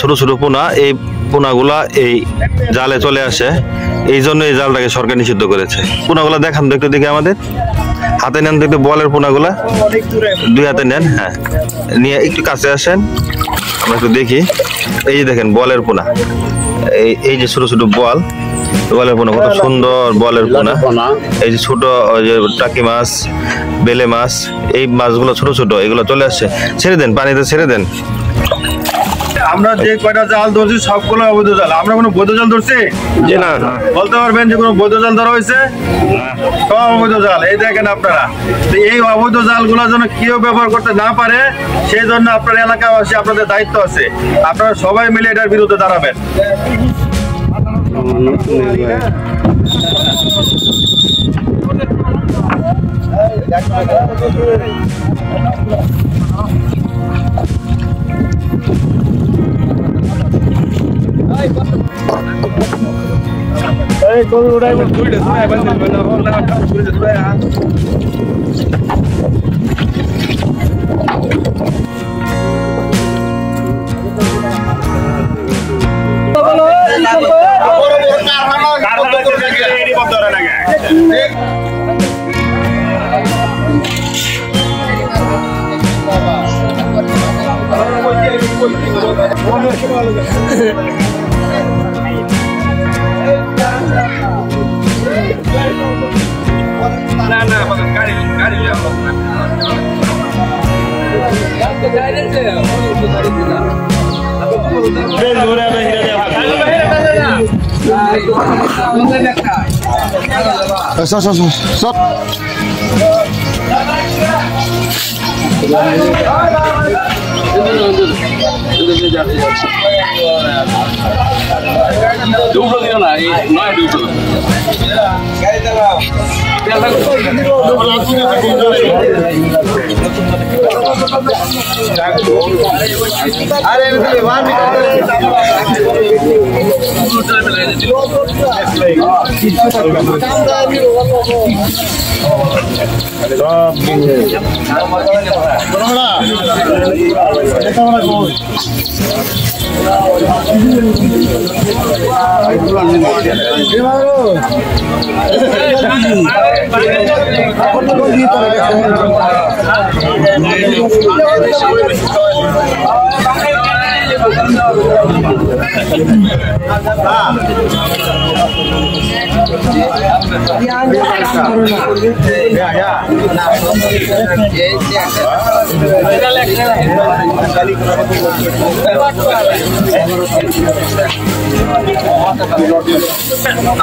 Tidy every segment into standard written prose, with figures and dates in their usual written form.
ছোট ছোট পোনা, এই পোনাগুলা এই জালে চলে আসে, এই জন্য এই জালটাকে সরকার নিষিদ্ধ করেছে। পোনাগুলা দেখান তো একটু দেখে, আমাদের হাতে নেন দেখতে, বলের পোনাগুলা 2 হাতে নেন। হ্যাঁ, নিয়ে একটু কাছে আসেন, আমরা একটু দেখি। এই যে দেখেন বলের পোনা, এই যে ছোট ছোট বলের পোনা, কত সুন্দর বলের পোনা। এই যে ছোট যে টাকি মাছ, বেলে মাছ, এই মাছগুলো ছোট ছোট, এগুলো চলে আসছে। ছেড়ে দেন, পানিতে ছেড়ে দেন। আমরা যে কয়টা জাল ধরছি সবগুলো অবৈধ জাল। আমরা কোনো বৈধ জাল ধরছি? জি না। বলতে পারবেন যে কোনো বৈধ জাল ধরা হয়েছে? সব অবৈধ জাল। এই দেখেন আপনারা, এই অবৈধ জালগুলো যেন কেউ ব্যবহার করতে না পারে, সেই জন্য আপনার এলাকাবাসী, আপনাদের দায়িত্ব আছে, আপনারা সবাই মিলে এটার বিরুদ্ধে দাঁড়াবেন।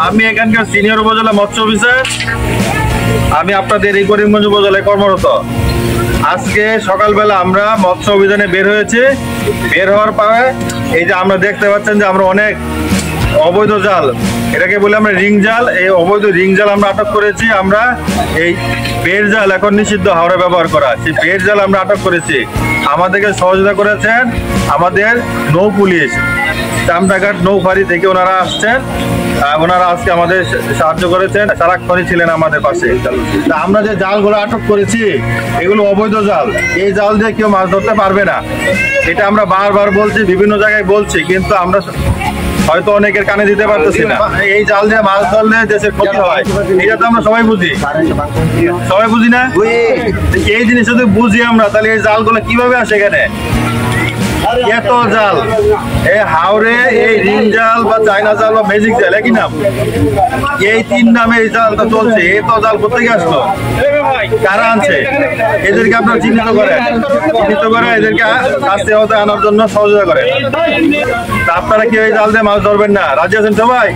আমি এখানকার সিনিয়র উপজেলা মৎস্য অফিসার। আমি আপনাদের এই করিমগঞ্জ উপজেলায় কর্মরত। আজকে সকালবেলা আমরা মৎস্য অভিযানে বের হয়েছি। বের হওয়ার পরে এই যে আমরা দেখতে পাচ্ছেন যে আমরা অনেক অবৈধ জাল, এটাকে বলে আমরা রিং জাল, এই অবৈধ রিং জাল আমরা আটক করেছি। আমরা এই বেড় জাল এখন নিষিদ্ধ হাওড়ে ব্যবহার করা, সেই বেড় জাল আমরা আটক করেছি। আমাদেরকে সহযোগিতা করেছেন আমাদের নৌ পুলিশ, চামটাঘাট নৌফারি থেকে ওনারা আসছেন। ওনারা আজকে আমাদের সাহায্য করেছেন, সারাক্ষণই ছিলেন আমাদের পাশে। আমরা যে জালগুলো আটক করেছি এগুলো অবৈধ জাল, এই জাল দিয়ে কেউ মাছ ধরতে পারবে না। এটা আমরা বারবার বলছি, বিভিন্ন জায়গায় বলছি, কিন্তু আমরা হয়তো অনেকের কানে দিতে পারতেছি না। এই জাল দিয়ে মাছ ধরলে দেশের ক্ষতি হয়, এটা তো আমরা সবাই বুঝি, সবাই বুঝি না? এই জিনিস যদি বুঝি আমরা, তাহলে এই জালগুলো কিভাবে আসে এখানে? এত জাল, এই হাওড়ে এই রিং জাল বা চায়না জাল বা ম্যাজিক জাল, একই নাম, এই 3 নামে এই জালটা চলছে। এত জাল কোথেকে আসলো, কারা আনছে? এদেরকে আপনারা চিহ্নিত করে এদেরকে শাস্তি আওতায় আনার জন্য সহযোগিতা করেন। আপনারা কেউ এই জাল দিয়ে মাছ ধরবেন না, রাজি আছেন সবাই?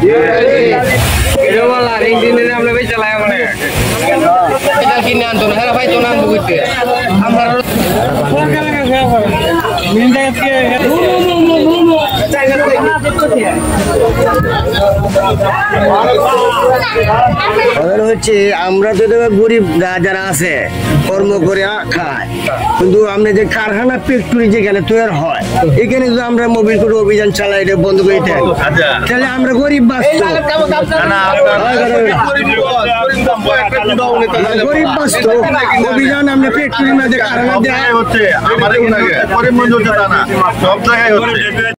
হচ্ছে আমরা তো গরিব যারা আছে কর্ম করে খায়, কিন্তু আমরা যে কারখানা ফ্যাক্টরি যেখানে তৈরি হয়, এখানে যদি আমরা মোবিল করে অভিযান চালাই, এটা বন্ধ করে দেন, তাহলে আমরা গরিব বাঁচতো, গরিব বাঁচতো। অভিযান আমরা ফ্যাক্টরির মধ্যে কারখানা দেওয়া হচ্ছে, সব জায়গায় হচ্ছে।